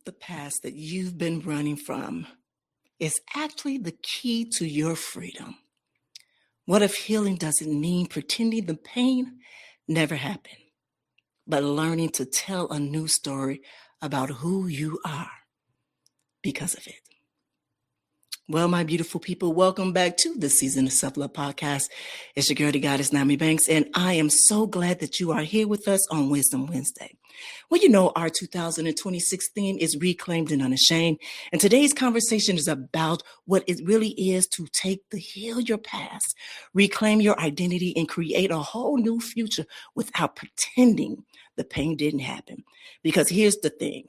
the past that you've been running from is actually the key to your freedom? What if healing doesn't mean pretending the pain never happened, but learning to tell a new story about who you are because of it? Well, my beautiful people, welcome back to the Season of Self-Love podcast. It's your girl, the goddess, Nyomi Banks, and I am so glad that you are here with us on Wisdom Wednesday. Well, you know, our 2026 theme is Reclaimed and Unashamed, and today's conversation is about what it really is to heal your past, reclaim your identity, and create a whole new future without pretending the pain didn't happen. Because here's the thing.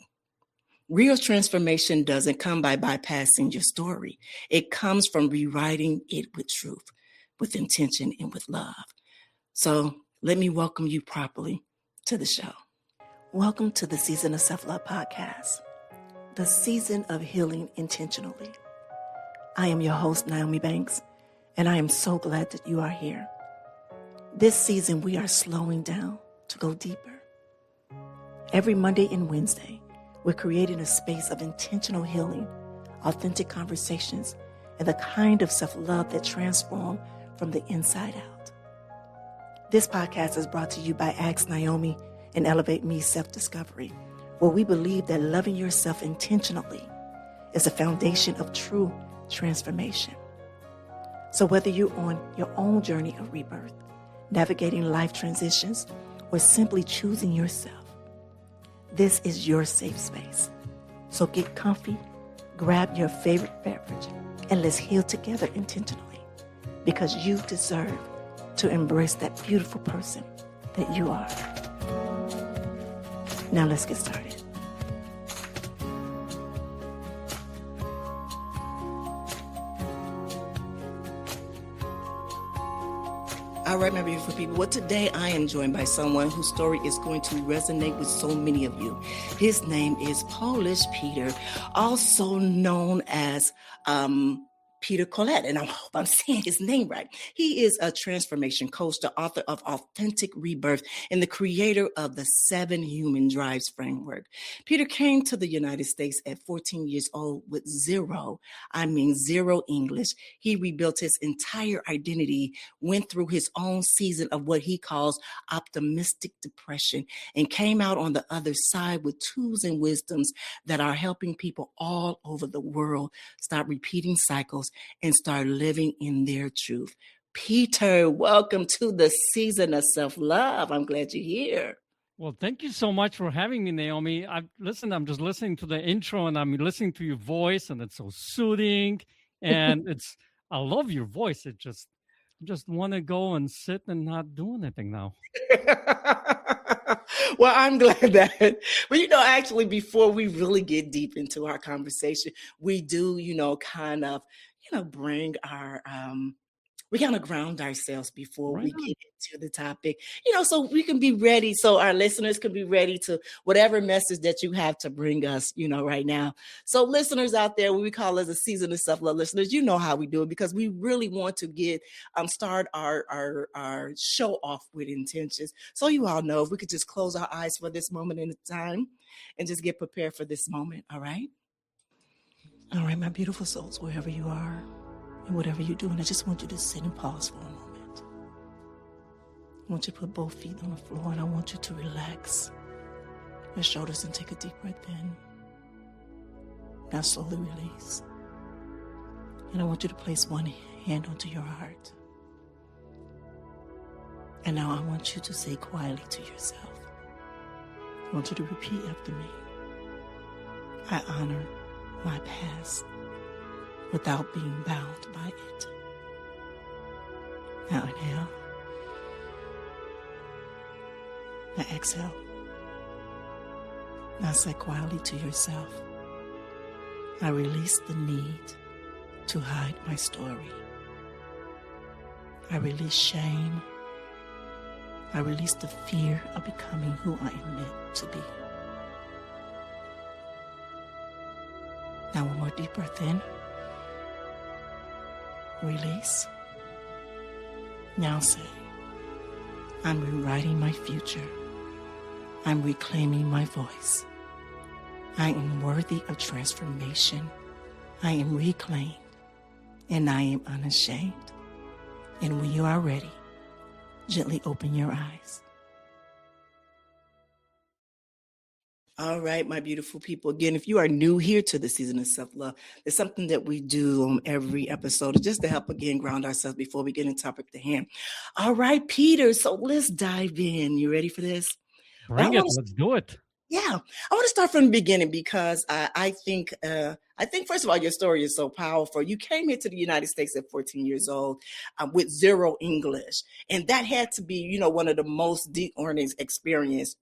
Real transformation doesn't come by bypassing your story. It comes from rewriting it with truth, with intention, and with love. So let me welcome you properly to the show. Welcome to the Season of Self-Love podcast, the season of healing intentionally. I am your host, Nyomi Banks, and I am so glad that you are here. This season, we are slowing down to go deeper. Every Monday and Wednesday, we're creating a space of intentional healing, authentic conversations, and the kind of self-love that transforms from the inside out. This podcast is brought to you by Ask Nyomi and Elevate Me Self-Discovery, where we believe that loving yourself intentionally is the foundation of true transformation. So whether you're on your own journey of rebirth, navigating life transitions, or simply choosing yourself, this is your safe space. So get comfy, grab your favorite beverage, and let's heal together intentionally, because you deserve to embrace that beautiful person that you are. Now let's get started. All right, my beautiful people. Well, today I am joined by someone whose story is going to resonate with so many of you. His name is Polish Peter, also known as Peter Kolat, and I hope I'm saying his name right. He is a transformation coach, the author of Authentic Rebirth, and the creator of the 7 Human Drives framework. Peter came to the United States at 14 years old with zero English. He rebuilt his entire identity, went through his own season of what he calls optimistic depression, and came out on the other side with tools and wisdoms that are helping people all over the world stop repeating cycles and start living in their truth. Peter, welcome to the Season of Self-Love. I'm glad you're here. Well, thank you so much for having me, Naomi. I'm just listening to the intro, and I'm listening to your voice, and it's so soothing. And I love your voice. I just want to go and sit and not do anything now. Well, I'm glad that, but actually, before we really get deep into our conversation, we do, kind of bring our, we kind of ground ourselves before we get into the topic, so we can be ready, so our listeners can be ready to whatever message that you have to bring us, right now. So listeners out there, what we call as a Season of Self-Love listeners, you know how we do it, because we really want to get, start our show off with intentions. So you all know, if we could just close our eyes for this moment in time and just get prepared for this moment. All right. All right, my beautiful souls, wherever you are and whatever you're doing, I just want you to sit and pause for a moment. I want you to put both feet on the floor, and I want you to relax your shoulders and take a deep breath in. Now slowly release. And I want you to place one hand onto your heart. And now I want you to say quietly to yourself. I want you to repeat after me. I honor my past without being bound by it. Now inhale. Now exhale. Now say quietly to yourself, I release the need to hide my story. I release shame. I release the fear of becoming who I am meant to be. Now one more deep breath in. Release. Now say, I'm rewriting my future. I'm reclaiming my voice. I am worthy of transformation. I am reclaimed, and I am unashamed. And when you are ready, gently open your eyes. All right, my beautiful people. Again, if you are new here to the season of self-love, it's something that we do on every episode just to help, again, ground ourselves before we get into topic at hand. All right, Peter, so let's dive in. You ready for this? Bring it. Let's do it. Yeah, I want to start from the beginning because I think, first of all, your story is so powerful. You came here to the United States at 14 years old with zero English, and that had to be, one of the most deep learning experience.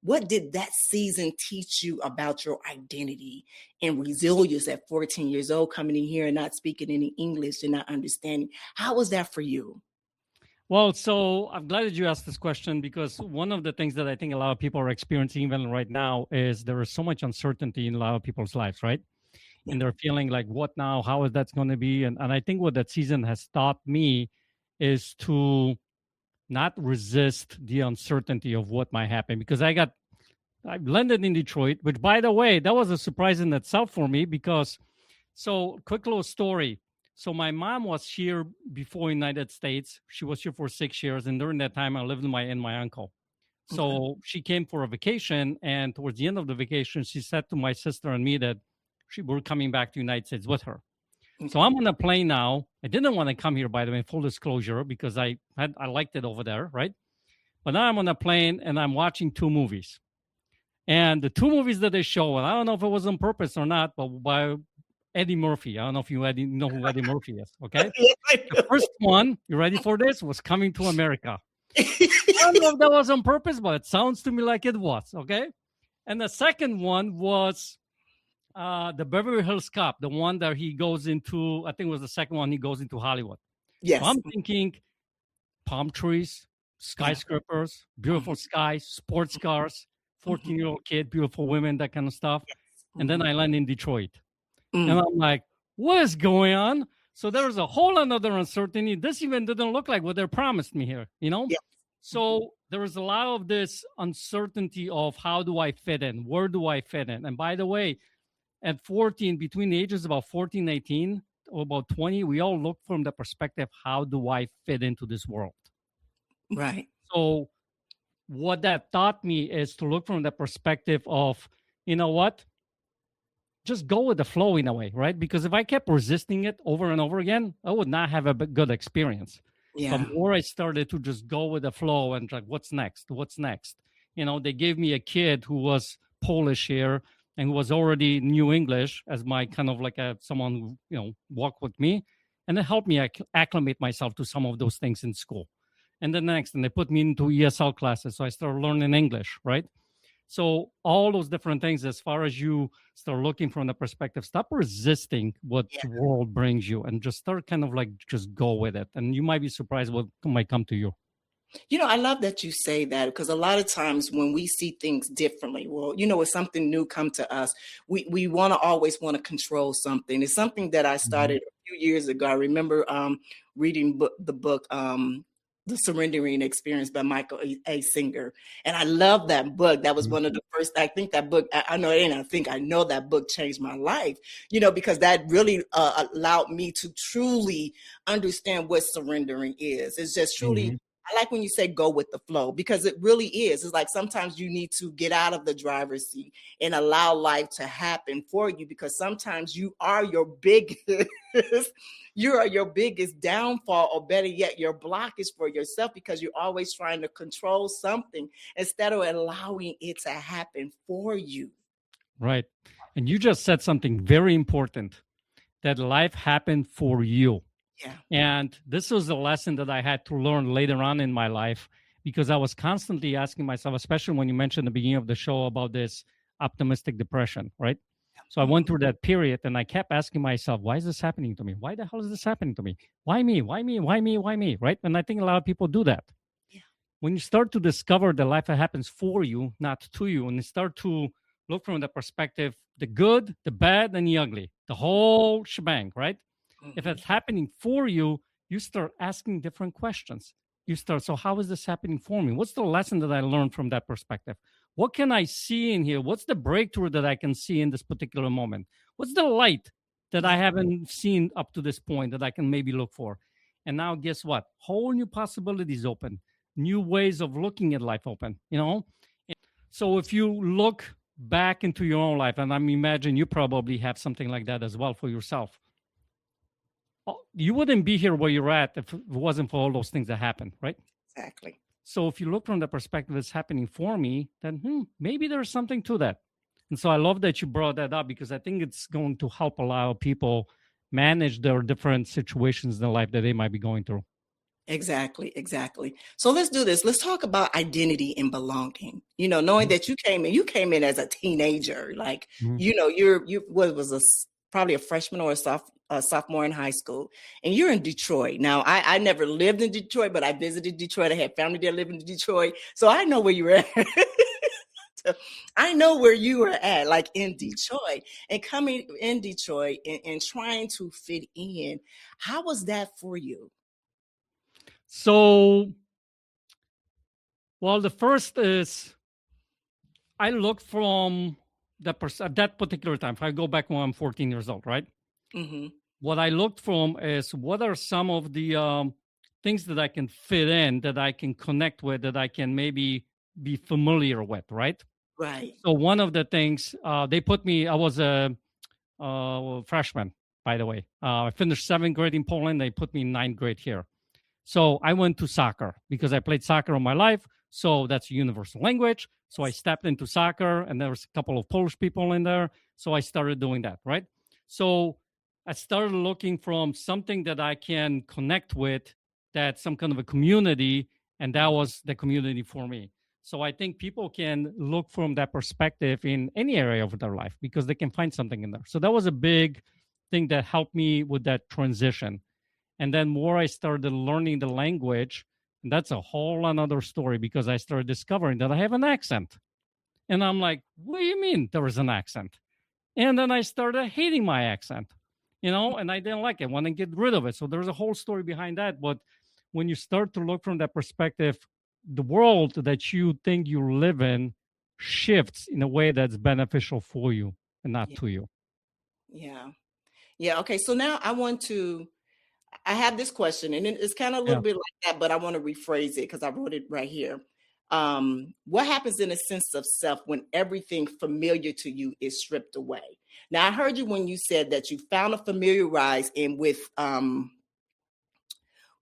What did that season teach you about your identity and resilience at 14 years old, coming in here and not speaking any English and not understanding? How was that for you? Well, so I'm glad that you asked this question, because one of the things that I think a lot of people are experiencing even right now is there is so much uncertainty in a lot of people's lives, right? Yeah. And they're feeling like, what now? How is that going to be? And I think what that season has taught me is to not resist the uncertainty of what might happen, because I landed in Detroit, which, by the way, that was a surprise in itself for me, because, so quick little story. So my mom was here before United States. She was here for 6 years. And during that time, I lived with my uncle. So she came for a vacation. And towards the end of the vacation, she said to my sister and me that we're coming back to the United States with her. So I'm on a plane now. I didn't want to come here, by the way, full disclosure, because I liked it over there, right? But now I'm on a plane and I'm watching 2 movies. And the 2 movies that they show, and I don't know if it was on purpose or not, but by Eddie Murphy. I don't know if you know who Eddie Murphy is, okay? The first one, you ready for this, was Coming to America. I don't know if that was on purpose, but it sounds to me like it was, okay? And the second one was the Beverly Hills Cop, the one that he goes into, I think it was the second one, he goes into Hollywood. Yes. So I'm thinking palm trees, skyscrapers, beautiful skies, sports cars, 14-year-old kid, beautiful women, that kind of stuff. Yes. And then I land in Detroit. And I'm like, what is going on? So there was a whole another uncertainty. This even didn't look like what they promised me here, Yes. So there was a lot of this uncertainty of how do I fit in? Where do I fit in? And by the way, at 14, between the ages about 14, 18, or about 20, we all look from the perspective, how do I fit into this world? Right. So what that taught me is to look from the perspective of, you know what? Just go with the flow in a way, right? Because if I kept resisting it over and over again, I would not have a good experience. Yeah. But more I started to just go with the flow and like, what's next? What's next? They gave me a kid who was Polish here and who was already knew English as my kind of like someone who, walked with me. And it helped me acclimate myself to some of those things in school. And then next, and they put me into ESL classes. So I started learning English, right? So all those different things, as far as you start looking from the perspective, stop resisting what the world brings you and just start kind of like just go with it. And you might be surprised what might come to you. I love that you say that, because a lot of times when we see things differently, well, when something new come to us, we always want to control something. It's something that I started a few years ago. I remember reading the book, The Surrendering Experience by Michael A. Singer. And I love that book. That was one of the first, I think that book, I know that book changed my life, because that really allowed me to truly understand what surrendering is. It's just truly, I like when you say go with the flow, because it really is. It's like sometimes you need to get out of the driver's seat and allow life to happen for you, because sometimes you are your biggest downfall, or better yet, your blockage for yourself, because you're always trying to control something instead of allowing it to happen for you. Right. And you just said something very important, that life happened for you. Yeah. And this was a lesson that I had to learn later on in my life, because I was constantly asking myself, especially when you mentioned at the beginning of the show about this optimistic depression, right? So I went through that period and I kept asking myself, why is this happening to me? Why the hell is this happening to me? Why me? Why me? Why me? Why me? Right? And I think a lot of people do that. Yeah. When you start to discover the life that happens for you, not to you, and you start to look from the perspective, the good, the bad, and the ugly, the whole shebang, right? If it's happening for you, you start asking different questions. So how is this happening for me? What's the lesson that I learned from that perspective? What can I see in here? What's the breakthrough that I can see in this particular moment? What's the light that I haven't seen up to this point that I can maybe look for? And now guess what? Whole new possibilities open, new ways of looking at life open, you know? So if you look back into your own life, and I imagine you probably have something like that as well for yourself, you wouldn't be here where you're at if it wasn't for all those things that happened, right? Exactly. So if you look from the perspective it's happening for me, then maybe there's something to that. And so I love that you brought that up, because I think it's going to help a lot of people manage their different situations in life that they might be going through. Exactly. So let's do this. Let's talk about identity and belonging. Knowing that you came in as a teenager, like, you probably a freshman or a sophomore in high school, and you're in Detroit. Now, I never lived in Detroit, but I visited Detroit. I had family there living in Detroit, so I know where you were at. I know where you were at, like in Detroit, and coming in Detroit and trying to fit in. How was that for you? So, well, the first is I look from at that particular time. If I go back when I'm 14 years old, right? Mm-hmm. What I looked from is what are some of the things that I can fit in, that I can connect with, that I can maybe be familiar with, right? Right. So one of the things they put me, I was a freshman, by the way. I finished 7th grade in Poland. They put me in 9th grade here. So I went to soccer because I played soccer all my life. So that's a universal language. So I stepped into soccer, and there was a couple of Polish people in there. So I started doing that, right? So I started looking from something that I can connect with, that's some kind of a community, and that was the community for me. So I think people can look from that perspective in any area of their life because they can find something in there. So that was a big thing that helped me with that transition. And then more I started learning the language, and that's a whole another story, because I started discovering that I have an accent. And I'm like, what do you mean there is an accent? And then I started hating my accent, and I didn't like it. I want to get rid of it. So there's a whole story behind that. But when you start to look from that perspective, the world that you think you live in shifts in a way that's beneficial for you and not to you. Yeah. Okay. So now I have this question, and it's kind of a little bit like that, but I want to rephrase it because I wrote it right here. What happens in a sense of self when everything familiar to you is stripped away? Now, I heard you when you said that you found a familiarize in with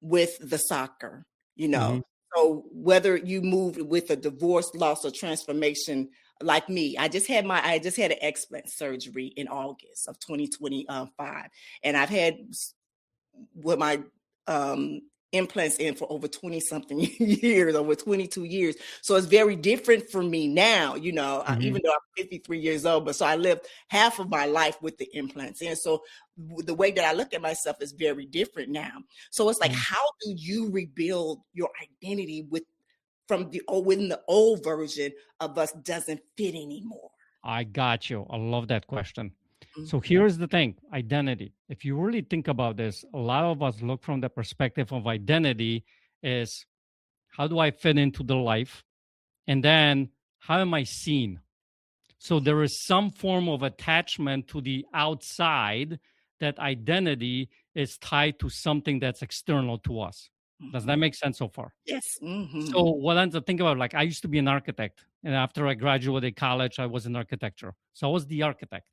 the soccer, Mm-hmm. So whether you moved with a divorce, loss, or transformation, like me, I just had an explant surgery in August of 2025, and I've had with my implants in for over 20 something years, over 22 years. So it's very different for me now, even though I'm 53 years old, but so I lived half of my life with the implants in. So the way that I look at myself is very different now. So it's like, how do you rebuild your identity when the old version of us doesn't fit anymore? I got you. I love that question. So here's the thing, identity. If you really think about this, a lot of us look from the perspective of identity is, how do I fit into the life? And then how am I seen? So there is some form of attachment to the outside, that identity is tied to something that's external to us. Does that make sense so far? Yes. So what I ends up thinking about, like, I used to be an architect. And after I graduated college, I was in architecture. So I was the architect.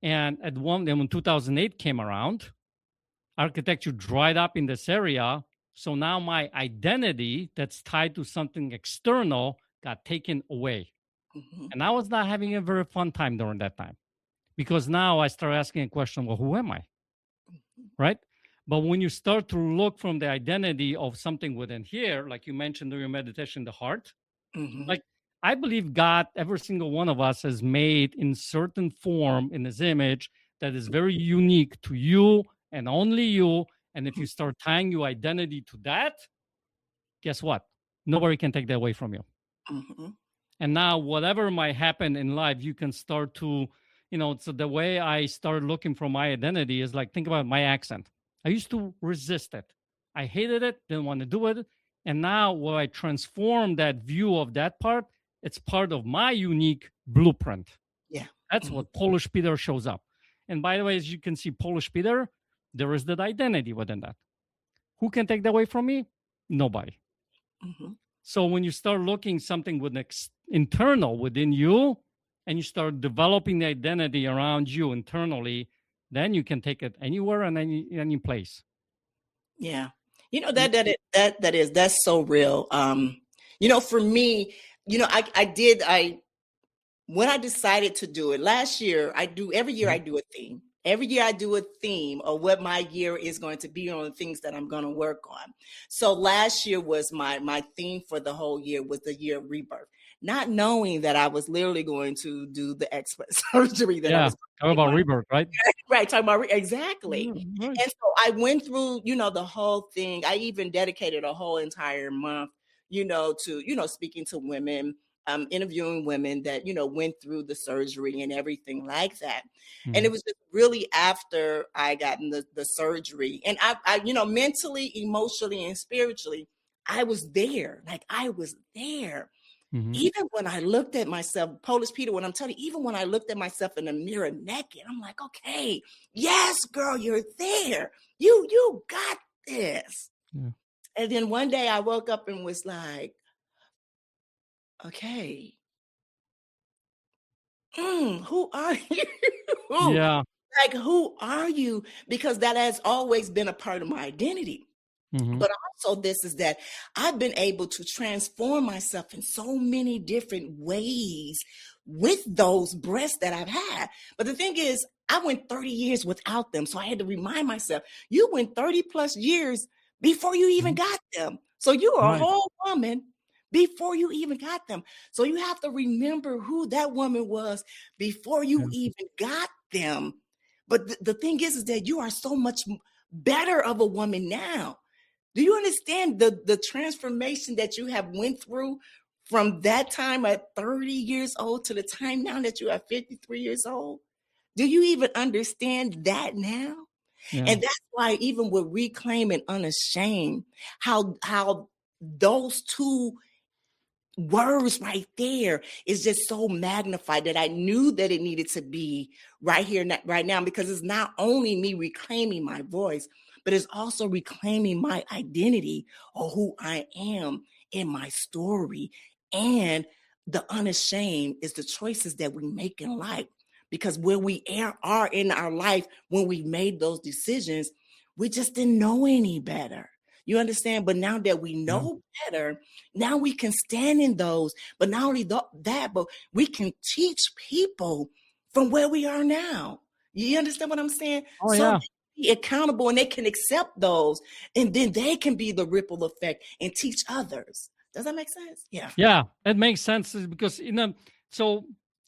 And when 2008 came around, architecture dried up in this area. So now my identity that's tied to something external got taken away. And I was not having a very fun time during that time, because now I start asking a question, well, who am I? Right? But when you start to look from the identity of something within here, like you mentioned during your meditation, the heart, like, I believe God, every single one of us, is made in certain form in his image that is very unique to you and only you. And if you start tying your identity to that, guess what? Nobody can take that away from you. And now whatever might happen in life, you can start to, so the way I started looking for my identity is like, think about my accent. I used to resist it. I hated it, didn't want to do it. And now what I transform that view of that part It's part of my unique blueprint. Yeah. That's what Polish Peter shows up. And by the way, as you can see, Polish Peter, there is that identity within that. Who can take that away from me? Nobody. Mm-hmm. So when you start looking something with internal within you, and you start developing the identity around you internally, then you can take it anywhere and any place. Yeah. That's so real. For me, when I decided to do it last year, every year I do a theme. Every year I do a theme of what my year is going to be on the things that I'm going to work on. So last year was my theme for the whole year was the year of rebirth, not knowing that I was literally going to do the expert surgery that I was talk about rebirth, right? Right, talking about exactly. Right. And so I went through, the whole thing. I even dedicated a whole entire month, to, speaking to women, interviewing women that, went through the surgery and everything like that. And it was just really after I gotten the surgery. And I, mentally, emotionally, and spiritually, I was there. Like I was there. Even when I looked at myself, Polish Peter, when I'm telling you, even when I looked at myself in the mirror naked, I'm like, okay, yes, girl, you're there. You got this. Yeah. And then one day I woke up and was like, okay, who are you? Yeah. Like, who are you? Because that has always been a part of my identity. But also this is that I've been able to transform myself in so many different ways with those breasts that I've had. But the thing is, I went 30 years without them. So I had to remind myself, you went 30 plus years before you even got them. So you were a whole woman before you even got them. So you have to remember who that woman was before you even got them. But the thing is that you are so much better of a woman now. Do you understand the transformation that you have went through from that time at 30 years old to the time now that you are 53 years old? Do you even understand that now? Yeah. And that's why even with Reclaim and Unashamed, how those two words right there is just so magnified that I knew that it needed to be right here, right now, because it's not only me reclaiming my voice, but it's also reclaiming my identity or who I am in my story. And the unashamed is the choices that we make in life. Because where we are in our life, when we made those decisions, we just didn't know any better. You understand? But now that we know better, now we can stand in those. But not only that, but we can teach people from where we are now. You understand what I'm saying? Oh, yeah. Be accountable and they can accept those, and then they can be the ripple effect and teach others. Does that make sense? Yeah, it makes sense because so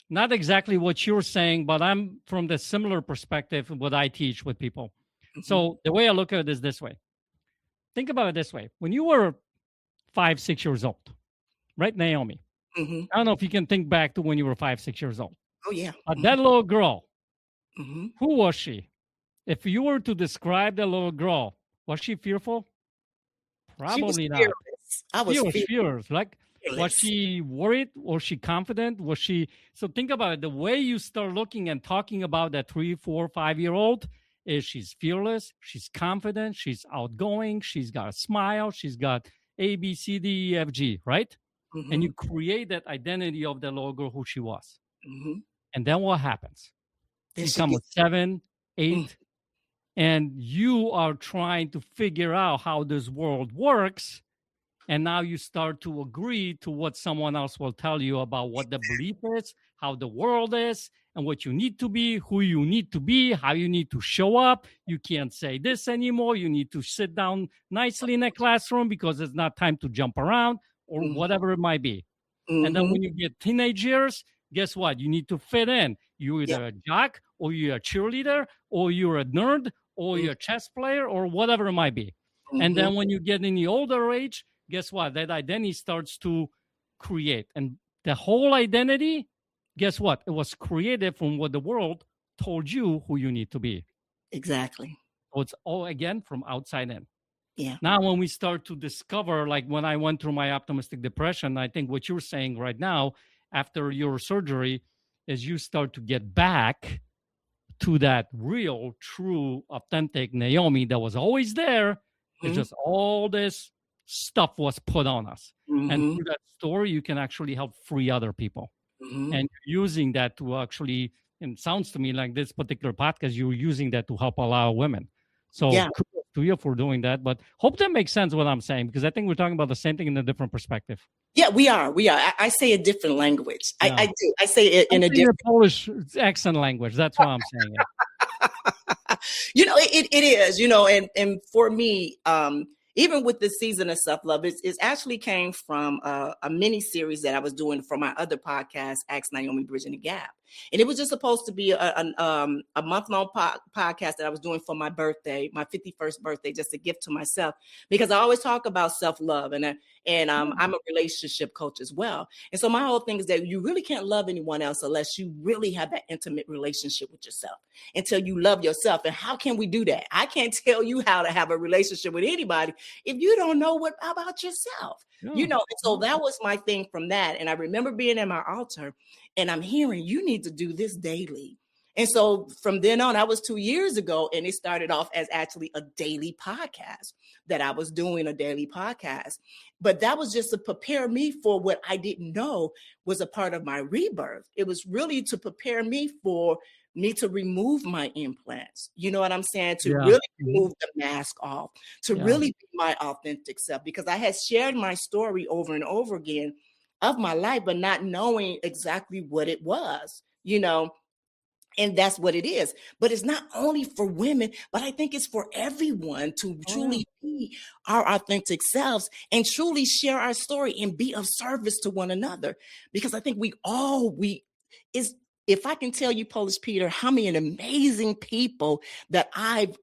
not exactly what you're saying, but I'm from the similar perspective of what I teach with people. So the way I look at it is this way. Think about it this way. When you were 5, 6 years old, right, Nyomi? I don't know if you can think back to when you were 5, 6 years old. Oh, yeah. But that little girl, who was she? If you were to describe the little girl, was she fearful? Probably not. I was fearless. Like, was she worried? Was she confident? Was she? So think about it. The way you start looking and talking about that 3, 4, 5-year-old is she's fearless. She's confident. She's outgoing. She's got a smile. She's got A, B, C, D, E, F, G, right? And you create that identity of the little girl who she was. And then what happens? She comes with 7, 8, and you are trying to figure out how this world works. And now you start to agree to what someone else will tell you about what the belief is, how the world is, and what you need to be, who you need to be, how you need to show up. You can't say this anymore. You need to sit down nicely in a classroom because it's not time to jump around or whatever it might be. And then when you get teenage years, guess what? You need to fit in. You're either a jock or you're a cheerleader or you're a nerd or you're a chess player or whatever it might be. And then when you get in the older age, guess what? That identity starts to create. And the whole identity, guess what? It was created from what the world told you who you need to be. Exactly. So it's all, again, from outside in. Yeah. Now, when we start to discover, like when I went through my optimistic depression, I think what you're saying right now after your surgery is you start to get back to that real, true, authentic Nyomi that was always there. It's just all this stuff was put on us. And through that story, you can actually help free other people. And using that to actually, and it sounds to me like this particular podcast, you're using that to help a lot of women. So kudos to you for doing that. But hope that makes sense what I'm saying, because I think we're talking about the same thing in a different perspective. Yeah, we are. I say a different language. Yeah. I do. I say it in a different Polish accent language. That's why I'm saying it. It is, and for me, even with the season of self-love, it actually came from a mini series that I was doing for my other podcast, Ask Nyomi Bridging the Gap. And it was just supposed to be a month-long podcast that I was doing for my birthday, my 51st birthday, just a gift to myself, because I always talk about self-love, and I'm a relationship coach as well. And so my whole thing is that you really can't love anyone else unless you really have that intimate relationship with yourself, until you love yourself. And how can we do that? I can't tell you how to have a relationship with anybody if you don't know about yourself. And so that was my thing from that. And I remember being at my altar and I'm hearing, you need to do this daily. And so from then on, that was 2 years ago. And it started off as actually a daily podcast that I was doing, a daily podcast. But that was just to prepare me for what I didn't know was a part of my rebirth. It was really to prepare me to remove my implants. You know what I'm saying? To really remove the mask off, to really be my authentic self, because I had shared my story over and over again of my life, but not knowing exactly what it was, and that's what it is. But it's not only for women, but I think it's for everyone to truly be our authentic selves and truly share our story and be of service to one another. Because I think if I can tell you, Polish Peter, how many amazing people that I've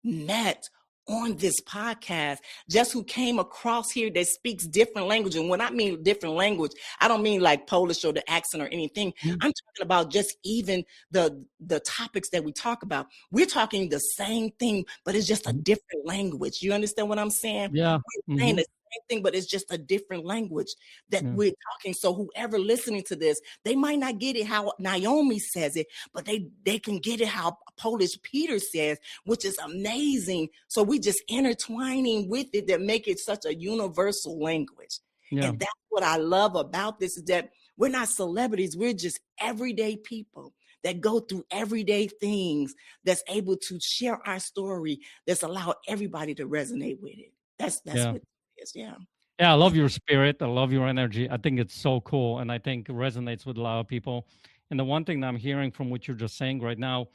met on this podcast, just who came across here that speaks different language. And when I mean different language, I don't mean like Polish or the accent or anything. I'm talking about just even the topics that we talk about. We're talking the same thing, but it's just a different language. You understand what I'm saying? Yeah. We're saying the same thing, but it's just a different language that we're talking. So whoever listening to this, they might not get it how Nyomi says it, but they can get it how Polish Peter says, which is amazing. So we just intertwining with it that make it such a universal language. And that's what I love about this, is that we're not celebrities. We're just everyday people that go through everyday things, that's able to share our story, that's allowed everybody to resonate with it. That's what it is. Yeah, I love your spirit. I love your energy. I think it's so cool. And I think it resonates with a lot of people. And the one thing that I'm hearing from what you're just saying right now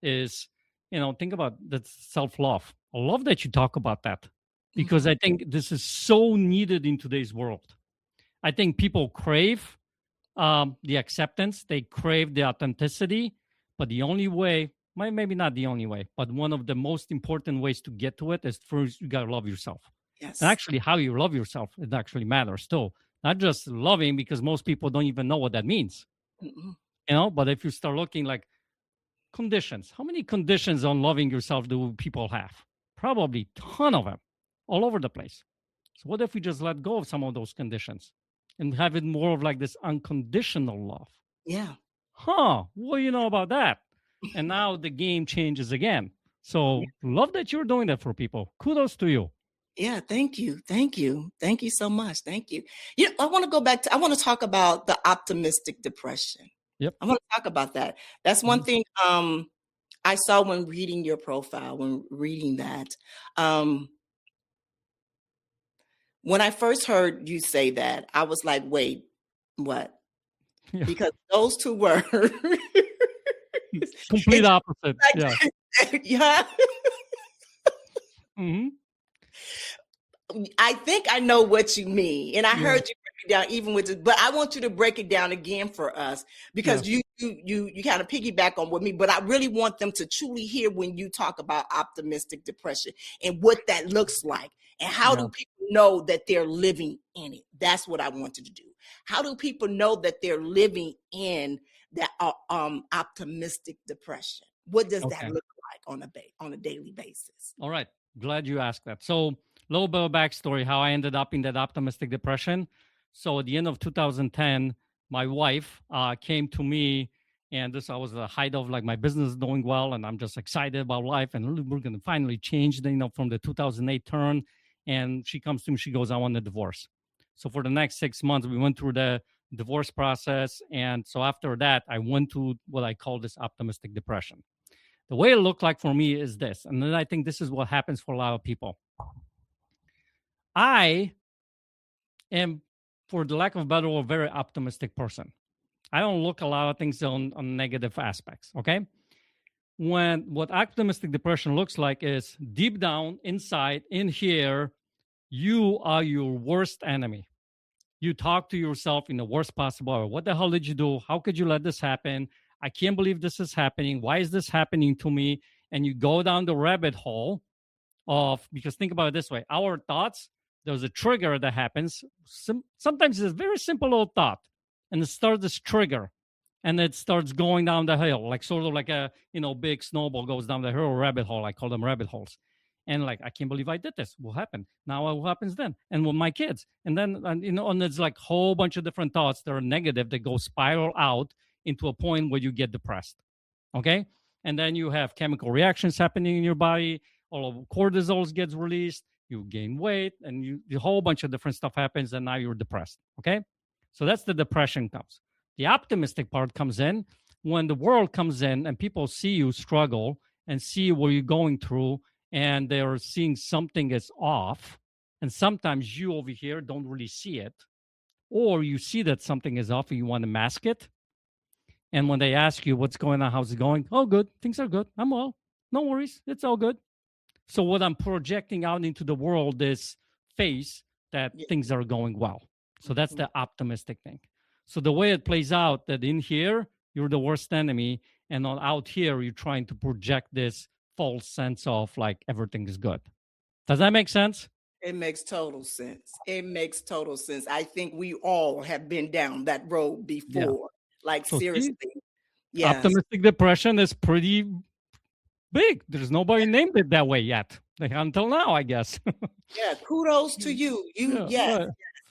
is, think about that self-love. I love that you talk about that, because I think this is so needed in today's world. I think people crave the acceptance. They crave the authenticity. But the only way, maybe not the only way, but one of the most important ways to get to it is first, you got to love yourself. Yes. And actually, how you love yourself, it actually matters too. Not just loving, because most people don't even know what that means. But if you start looking like conditions, how many conditions on loving yourself do people have? Probably a ton of them, all over the place. So what if we just let go of some of those conditions and have it more of like this unconditional love? Yeah. What do you know about that? And now the game changes again. So love that you're doing that for people. Kudos to you. Yeah, thank you. Thank you. Thank you so much. Thank you. I want to go back to, I want to talk about the optimistic depression. Yep. I want to talk about that. That's one thing I saw when reading your profile, when reading that. When I first heard you say that, I was like, wait, what? Yeah. Because those two words. Complete opposite. Like, yeah. I think I know what you mean. And I heard you break it down even with it, but I want you to break it down again for us, because you kind of piggyback on with me, but I really want them to truly hear when you talk about optimistic depression and what that looks like, and how do people know that they're living in it. That's what I wanted to do. How do people know that they're living in that optimistic depression? What does that look like on a daily basis? All right. Glad you asked that. So a little bit of backstory, how I ended up in that optimistic depression. So at the end of 2010, my wife came to me, and I was the height of like my business doing well, and I'm just excited about life, and we're going to finally change, from the 2008 turn. And she comes to me, she goes, "I want a divorce." So for the next 6 months, we went through the divorce process, and so after that, I went to what I call this optimistic depression. The way it looked like for me is this, and then I think this is what happens for a lot of people. I am, for the lack of a better word, a very optimistic person. I don't look a lot of things on negative aspects, okay? What optimistic depression looks like is deep down, inside, in here, you are your worst enemy. You talk to yourself in the worst possible way. What the hell did you do? How could you let this happen? I can't believe this is happening. Why is this happening to me? And you go down the rabbit hole because think about it this way. Our thoughts, there's a trigger that happens. Sometimes it's a very simple little thought, and it starts this trigger, and it starts going down the hill, like sort of like a big snowball goes down the hill, or rabbit hole. I call them rabbit holes. And like, I can't believe I did this. What happened? Now what happens then? And with my kids. And then, and it's like a whole bunch of different thoughts that are negative that go spiral out into a point where you get depressed. Okay? And then you have chemical reactions happening in your body. All of cortisol gets released. You gain weight, and a whole bunch of different stuff happens, and now you're depressed. Okay? So that's the depression comes. The optimistic part comes in when the world comes in and people see you struggle and see what you're going through, and they're seeing something is off. And sometimes you over here don't really see it, or you see that something is off and you want to mask it. And when they ask you what's going on, how's it going? Oh, good. Things are good. I'm well. No worries. It's all good. So what I'm projecting out into the world is face that things are going well. So that's the optimistic thing. So the way it plays out, that in here, you're the worst enemy, and out here, you're trying to project this false sense of like everything is good. Does that make sense? It makes total sense. It makes total sense. I think we all have been down that road before. Yeah. Like, so seriously. Yes. Optimistic depression is pretty big. There's nobody named it that way yet. Until now, I guess. Yeah, kudos to you. Yes,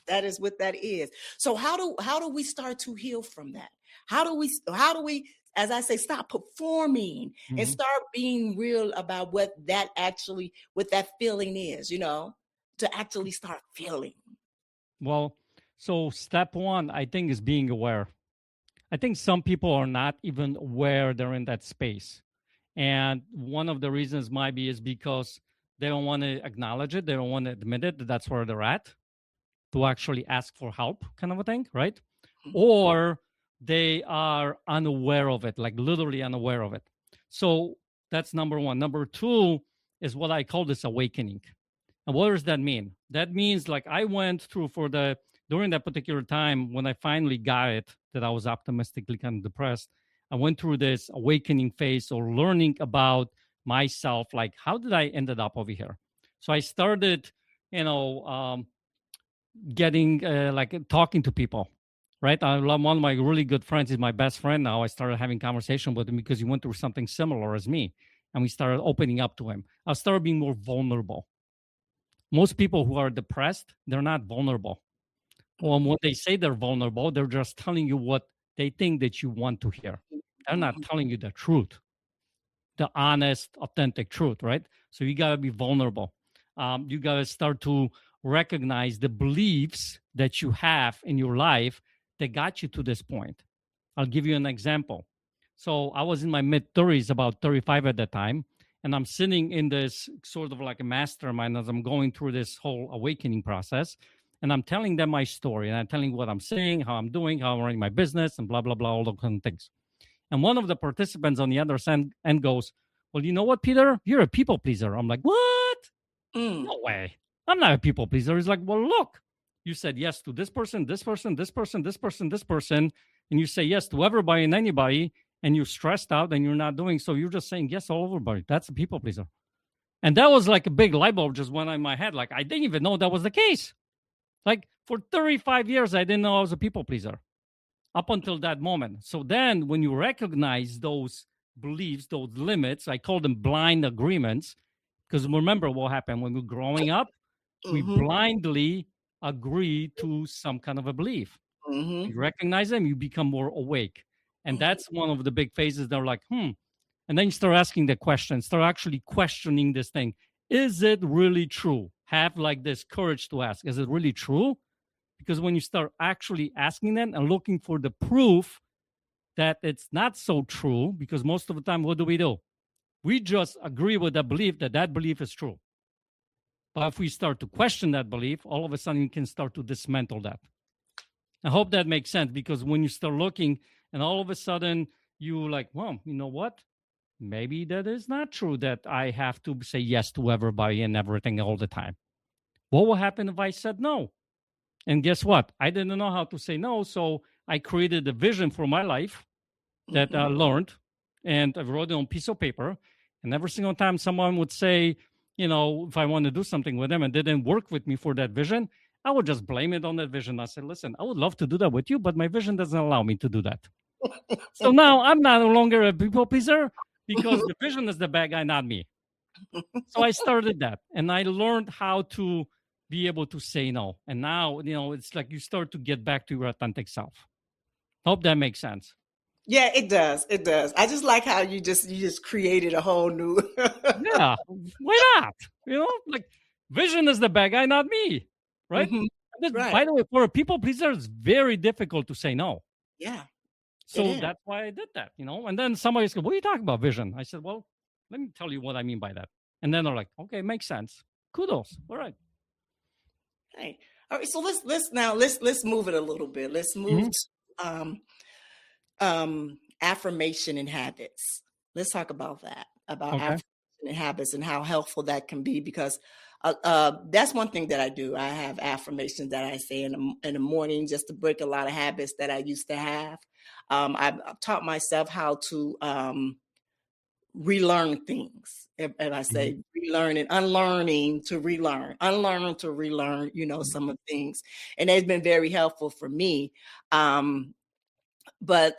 that is what that is. So how do we start to heal from that? How do we, as I say, stop performing and start being real about what that feeling is, to actually start feeling? Well, so step one, I think, is being aware. I think some people are not even aware they're in that space. And one of the reasons might be is because they don't want to acknowledge it. They don't want to admit it, that that's where they're at, to actually ask for help, kind of a thing, right? Or they are unaware of it, like literally unaware of it. So that's number one. Number two is what I call this awakening. And what does that mean? That means like I went through during that particular time when I finally got it, that I was optimistically kind of depressed, I went through this awakening phase or learning about myself, like how did I ended up over here? So I started, getting talking to people, right? One of my really good friends is my best friend now. I started having conversation with him because he went through something similar as me, and we started opening up to him. I started being more vulnerable. Most people who are depressed, they're not vulnerable. Well, when they say they're vulnerable, they're just telling you what they think that you want to hear. They're not telling you the truth, the honest, authentic truth, right? So you got to be vulnerable. You got to start to recognize the beliefs that you have in your life that got you to this point. I'll give you an example. So I was in my mid-30s, about 35 at that time, and I'm sitting in this sort of like a mastermind as I'm going through this whole awakening process, and I'm telling them my story, and I'm telling what I'm saying, how I'm doing, how I'm running my business, and blah, blah, blah, all those kind of things. And one of the participants on the other end goes, well, you know what, Peter? You're a people pleaser. I'm like, what? No way. I'm not a people pleaser. He's like, well, look, you said yes to this person, this person, this person, this person, this person, and you say yes to everybody and anybody, and you're stressed out and you're not doing so. You're just saying yes all over everybody. That's a people pleaser. And that was like a big light bulb just went in my head. Like, I didn't even know that was the case. Like, for 35 years, I didn't know I was a people pleaser up until that moment. So then when you recognize those beliefs, those limits, I call them blind agreements, because remember what happened when we're growing up, we blindly agree to some kind of a belief. You recognize them, you become more awake. And that's one of the big phases. They're like, And then you start asking the question, start actually questioning this thing. Is it really true? Have like this courage to ask, is it really true? Because when you start actually asking them and looking for the proof that it's not so true, because most of the time, what do? We just agree with the belief that that belief is true. But if we start to question that belief, all of a sudden you can start to dismantle that. I hope that makes sense, because when you start looking and all of a sudden you like, well, you know what? Maybe that is not true that I have to say yes to everybody and everything all the time. What will happen if I said no? And guess what? I didn't know how to say no. So I created a vision for my life that I learned, and I wrote it on a piece of paper. And every single time someone would say, if I want to do something with them and they didn't work with me for that vision, I would just blame it on that vision. I said, listen, I would love to do that with you, but my vision doesn't allow me to do that. So now I'm no longer a people pleaser, because the vision is the bad guy, not me. So I started that, and I learned how to be able to say no. And now, it's like you start to get back to your authentic self. Hope that makes sense. Yeah, it does. It does. I just like how you just created a whole new. Yeah, why not? Like vision is the bad guy, not me, right? Right. By the way, for a people pleaser, it's very difficult to say no. Yeah. So that's why I did that, And then somebody said, "What are you talking about, vision?" I said, "Well, let me tell you what I mean by that." And then they're like, "Okay, makes sense. Kudos. All right." Hey, all right. So let's move it a little bit. Let's move to affirmation and habits. Let's talk about that, about affirmation and habits and how helpful that can be, because that's one thing that I do. I have affirmations that I say in the morning just to break a lot of habits that I used to have. I've taught myself how to relearn things. And I say relearn and unlearning to relearn, unlearn to relearn, some of the things. And it's been very helpful for me. But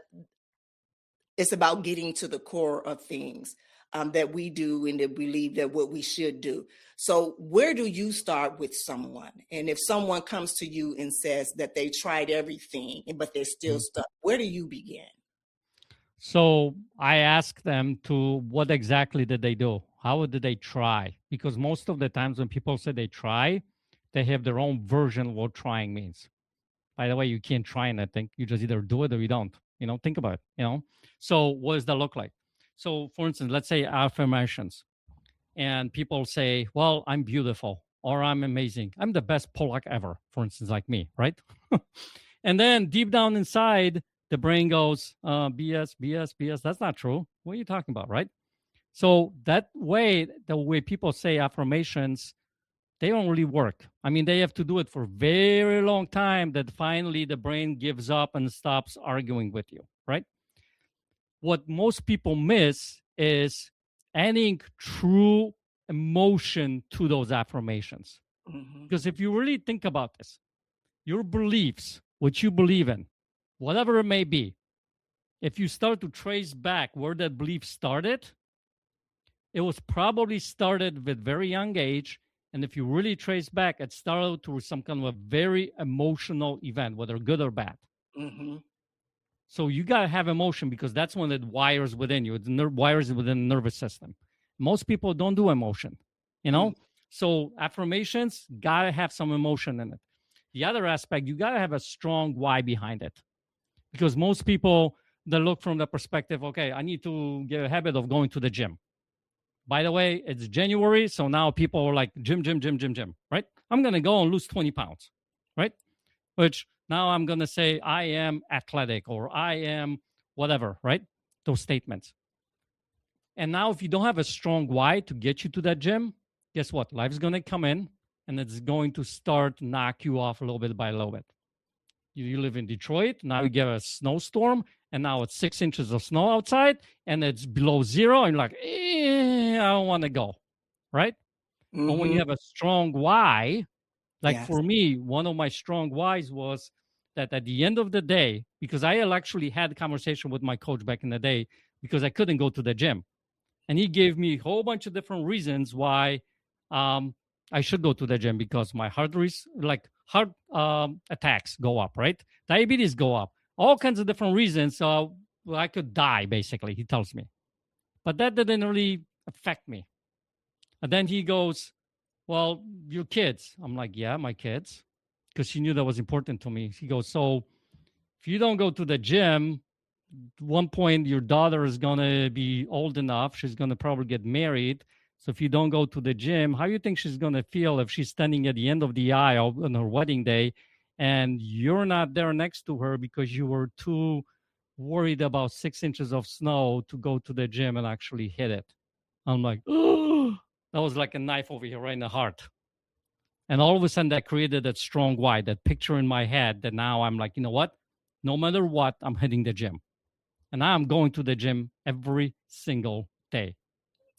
it's about getting to the core of things that we do and that we believe that what we should do. So where do you start with someone? And if someone comes to you and says that they tried everything, but they're still stuck, where do you begin? So I ask them to what exactly did they do? How did they try? Because most of the times when people say they try, they have their own version of what trying means. By the way, you can't try anything. You just either do it or you don't. Think about it, So what does that look like? So for instance, let's say affirmations. And people say, well, I'm beautiful, or I'm amazing. I'm the best Polak ever, for instance, like me, right? And then deep down inside, the brain goes, BS, BS, BS. That's not true. What are you talking about, right? So that way, the way people say affirmations, they don't really work. I mean, they have to do it for a very long time that finally the brain gives up and stops arguing with you, right? What most people miss is adding true emotion to those affirmations. Because if you really think about this, your beliefs, what you believe in, whatever it may be, if you start to trace back where that belief started, it was probably started with very young age. And if you really trace back, it started through some kind of a very emotional event, whether good or bad. So you got to have emotion, because that's when it wires within you. It wires within the nervous system. Most people don't do emotion, So affirmations got to have some emotion in it. The other aspect, you got to have a strong why behind it. Because most people, they look from the perspective, okay, I need to get a habit of going to the gym. By the way, it's January, so now people are like, gym, right? I'm going to go and lose 20 pounds, right? Which now I'm going to say I am athletic, or I am whatever, right? Those statements. And now if you don't have a strong why to get you to that gym, guess what? Life's going to come in, and it's going to start to knock you off a little bit by a little bit. You live in Detroit, now you get a snowstorm, and now it's 6 inches of snow outside, and it's below zero, and you're like, I don't want to go, right? But when you have a strong why, like for me, one of my strong whys was that at the end of the day, because I actually had a conversation with my coach back in the day, because I couldn't go to the gym. And he gave me a whole bunch of different reasons why I should go to the gym, because my heart heart attacks go up, right? Diabetes go up, all kinds of different reasons. So I could die, basically, he tells me. But that didn't really affect me. And then he goes, well, your kids. I'm like, yeah, my kids. Because she knew that was important to me. He goes, so if you don't go to the gym, at one point your daughter is going to be old enough. She's going to probably get married. So if you don't go to the gym, how do you think she's going to feel if she's standing at the end of the aisle on her wedding day and you're not there next to her because you were too worried about 6 inches of snow to go to the gym and actually hit it? I'm like, oh, that was like a knife over here right in the heart. And all of a sudden that created that strong why, that picture in my head that now I'm like, you know what? No matter what, I'm hitting the gym. And now I'm going to the gym every single day.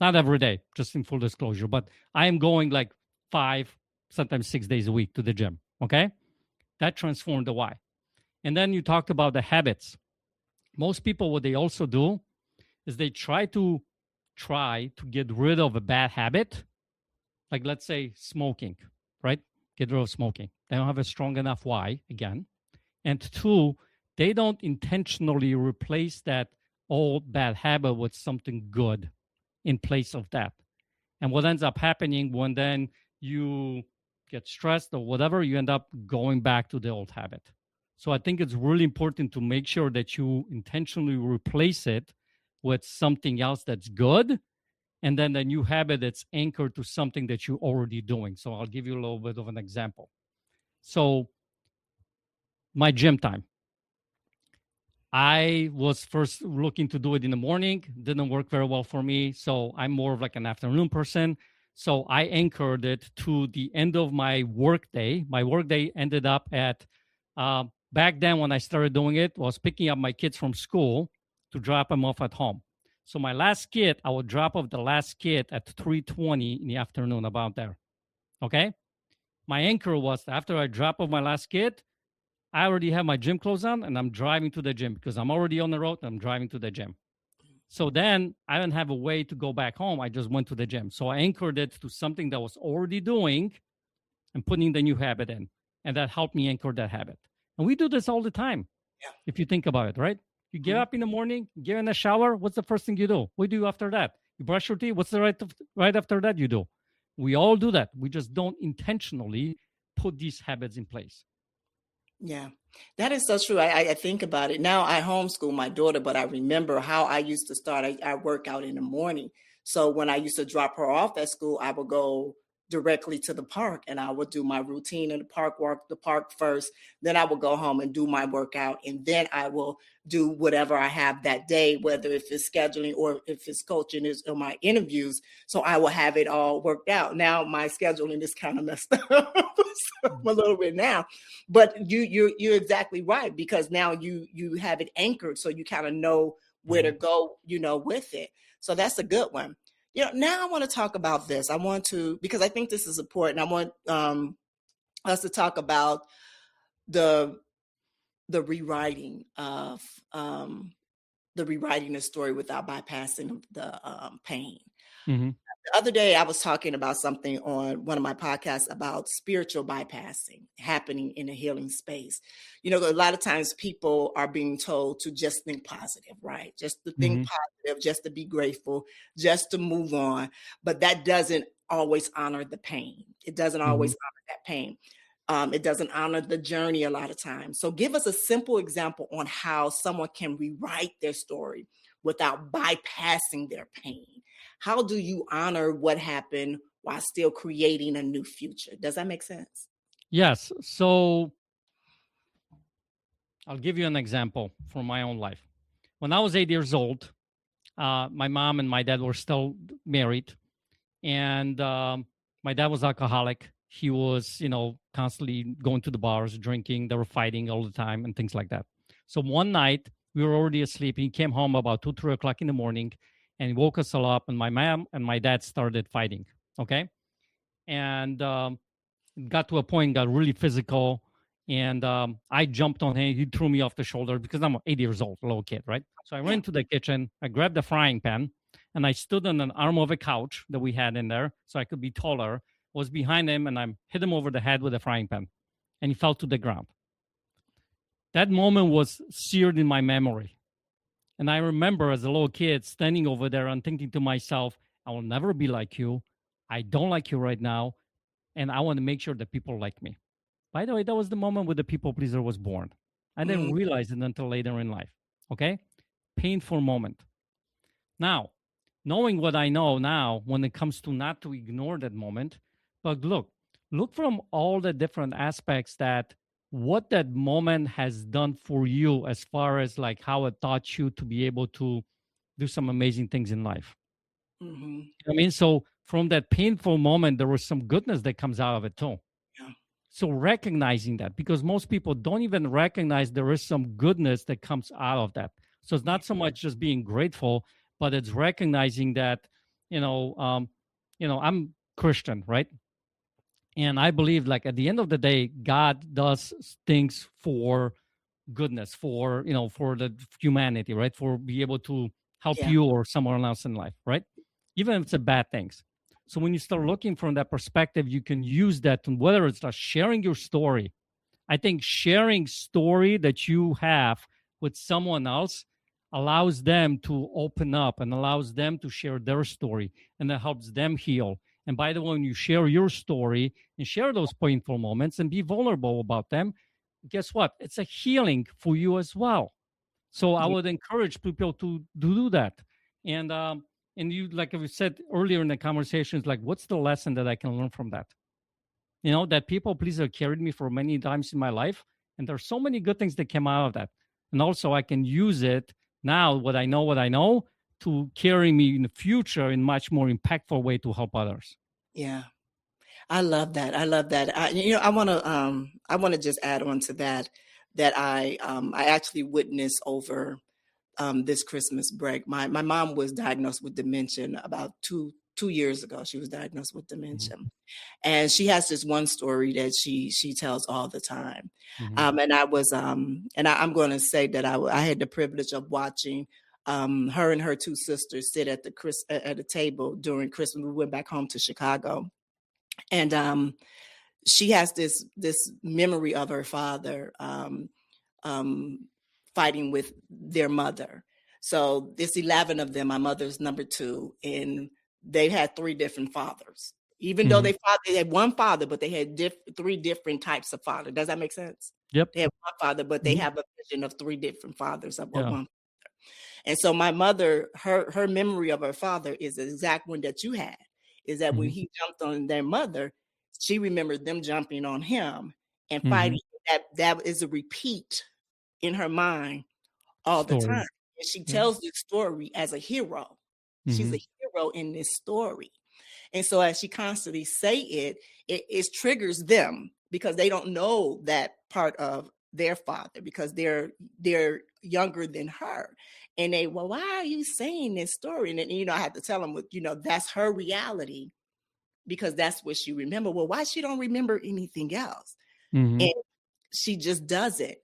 Not every day, just in full disclosure, but I am going like 5, sometimes 6 days a week to the gym. Okay. That transformed the why. And then you talked about the habits. Most people, what they also do is they try to get rid of a bad habit. Like let's say smoking, right? Get rid of smoking. They don't have a strong enough why, again. And 2, they don't intentionally replace that old bad habit with something good in place of that. And what ends up happening when then you get stressed or whatever, you end up going back to the old habit. So I think it's really important to make sure that you intentionally replace it with something else that's good. And then the new habit that's anchored to something that you're already doing. So I'll give you a little bit of an example. So my gym time. I was first looking to do it in the morning. Didn't work very well for me. So I'm more of like an afternoon person. So I anchored it to the end of my work day. My work day ended up at, back then when I started doing it, was picking up my kids from school to drop them off at home. So my last kid, I would drop off the last kid at 3:20 in the afternoon, about there. Okay? My anchor was after I drop off my last kid, I already have my gym clothes on and I'm driving to the gym because I'm already on the road and I'm driving to the gym. So then I didn't have a way to go back home. I just went to the gym. So I anchored it to something that I was already doing and putting the new habit in. And that helped me anchor that habit. And we do this all the time. Yeah. If you think about it, right? You get up in the morning, get in the shower. What's the first thing you do? What do you do after that? You brush your teeth. What's the right after that you do? We all do that. We just don't intentionally put these habits in place. Yeah, that is so true. I think about it now. I homeschool my daughter, but I remember how I used to start. I work out in the morning. So when I used to drop her off at school, I would go directly to the park and I would do my routine in the park, walk the park first. Then I will go home and do my workout. And then I will do whatever I have that day, whether if it's scheduling or if it's coaching or my interviews. So I will have it all worked out. Now my scheduling is kind of messed up a little bit now, but you're exactly right, because now you have it anchored. So you kind of know where to go, with it. So that's a good one. Now I want to talk about this. Because I think this is important. I want us to talk about the rewriting of the story without bypassing the pain. Mm-hmm. The other day, I was talking about something on one of my podcasts about spiritual bypassing happening in a healing space. A lot of times people are being told to just think positive, right? Just to think positive, just to be grateful, just to move on. But that doesn't always honor the pain. It doesn't always honor that pain. It doesn't honor the journey a lot of times. So give us a simple example on how someone can rewrite their story without bypassing their pain. How do you honor what happened while still creating a new future? Does that make sense? Yes. So I'll give you an example from my own life. When I was 8 years old, my mom and my dad were still married. And my dad was alcoholic. He was, constantly going to the bars, drinking. They were fighting all the time and things like that. So one night, we were already asleep. He came home about 2, 3 o'clock in the morning. And he woke us all up, and my mom and my dad started fighting, okay? And it got to a point, got really physical, and I jumped on him. He threw me off the shoulder because I'm 8 years old, a little kid, right? So I ran to the kitchen, I grabbed the frying pan, and I stood on an arm of a couch that we had in there so I could be taller, was behind him, and I hit him over the head with a frying pan. and he fell to the ground. That moment was seared in my memory. And I remember as a little kid standing over there and thinking to myself, I will never be like you. I don't like you right now. And I want to make sure that people like me. By the way, that was the moment where the people pleaser was born. I didn't realize it until later in life. Okay? Painful moment. Now, knowing what I know now, when it comes to not to ignore that moment, but look from all the different aspects that what that moment has done for you as far as like how it taught you to be able to do some amazing things in life. I mean, so from that painful moment, there was some goodness that comes out of it too. Yeah. So recognizing that, because most people don't even recognize there is some goodness that comes out of that. So it's not so much just being grateful, but it's recognizing that, I'm Christian, right? And I believe like at the end of the day, God does things for goodness, for the humanity, right? For be able to help Yeah. you or someone else in life, right? Even if it's a bad things. So when you start looking from that perspective, you can use that to, whether it's like sharing your story. I think sharing story that you have with someone else allows them to open up and allows them to share their story, and that helps them heal. And by the way, when you share your story and share those painful moments and be vulnerable about them, guess what? It's a healing for you as well. So I would encourage people to do that. And you, like we said earlier in the conversations, like, what's the lesson that I can learn from that? That people pleaser carried me for many times in my life. And there's so many good things that came out of that. And also I can use it now, what I know, to carry me in the future in much more impactful way to help others. Yeah. I love that. I love that. I want to just add on to that I actually witnessed over this Christmas break. My mom was diagnosed with dementia about two years ago. She was diagnosed with dementia, and she has this one story that she tells all the time. And I was and I'm going to say that I had the privilege of watching her and her two sisters sit at a table during Christmas. We went back home to Chicago, and she has this memory of her father fighting with their mother. So there's 11 of them. My mother's number 2, and they had 3 different fathers. Even though they had one father, but they had 3 different types of father. Does that make sense? Yep. They have one father, but they have a vision of 3 different fathers of one father. And so my mother, her memory of her father is the exact one that you had. Is that when he jumped on their mother, she remembered them jumping on him and fighting. That is a repeat in her mind all the time. And she tells this story as a hero. She's a hero in this story. And so as she constantly say it triggers them because they don't know that part of their father because they're younger than her. And they, well, why are you saying this story? And then, I had to tell them, that's her reality because that's what she remember. Well, why she don't remember anything else? And she just does it.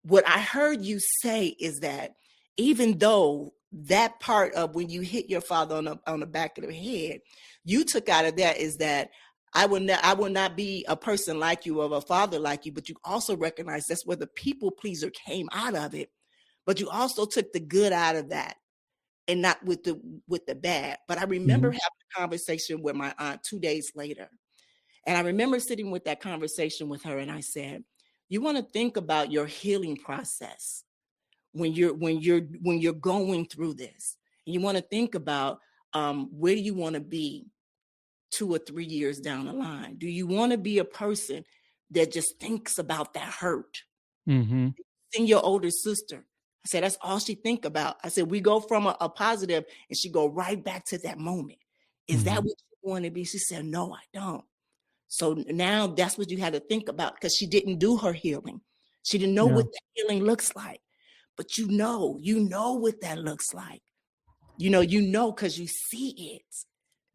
What I heard you say is that even though that part of when you hit your father on the back of the head, you took out of that is that I will not be a person like you or a father like you, but you also recognize that's where the people pleaser came out of it. But you also took the good out of that and not with the bad. But I remember having a conversation with my aunt 2 days later. And I remember sitting with that conversation with her and I said, you want to think about your healing process when you're going through this. And you want to think about where do you want to be 2 or 3 years down the line? Do you want to be a person that just thinks about that hurt? In your older sister, I said, that's all she think about. I said, we go from a positive and she go right back to that moment. Is that what you want to be? She said, no, I don't. So now that's what you had to think about because she didn't do her healing. She didn't know what the healing looks like. But you know what that looks like. Because you see it.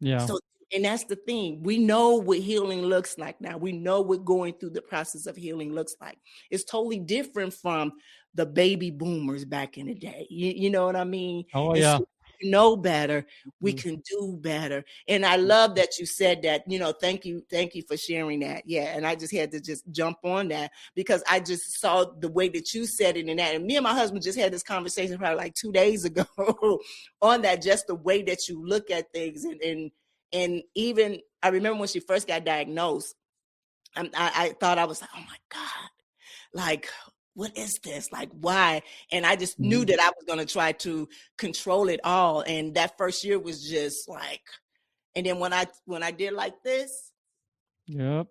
Yeah. So, and that's the thing. We know what healing looks like now. We know what going through the process of healing looks like. It's totally different from the baby boomers back in the day. You know what I mean? Oh, yeah. know better, we Mm. can do better. And I love that you said that. Thank you for sharing that. Yeah, and I just had to just jump on that because I just saw the way that you said it in that. And me and my husband just had this conversation probably like 2 days ago on that, just the way that you look at things. And even I remember when she first got diagnosed, I thought, I was like, oh my God, like, what is this? Like, why? And I just knew that I was going to try to control it all. And that first year was just like, and then when I did like this, Yep.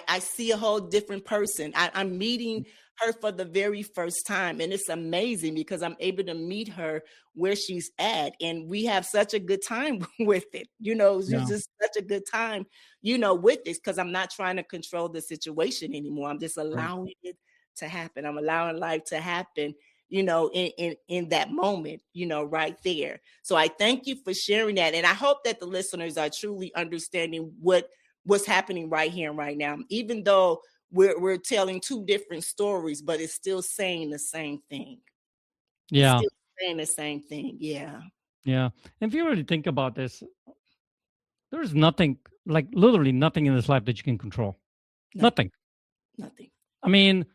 I see a whole different person. I'm meeting her for the very first time. And it's amazing because I'm able to meet her where she's at. And we have such a good time with it. It's Yeah. just such a good time, with this, because I'm not trying to control the situation anymore. I'm just allowing it to happen. I'm allowing life to happen, in that moment, right there. So I thank you for sharing that. And I hope that the listeners are truly understanding what's happening right here and right now, even though we're telling two different stories, but it's still saying the same thing. Yeah. It's still saying the same thing. Yeah. Yeah. And if you really think about this, there's nothing, like literally nothing in this life that you can control. Nothing. Nothing. I mean,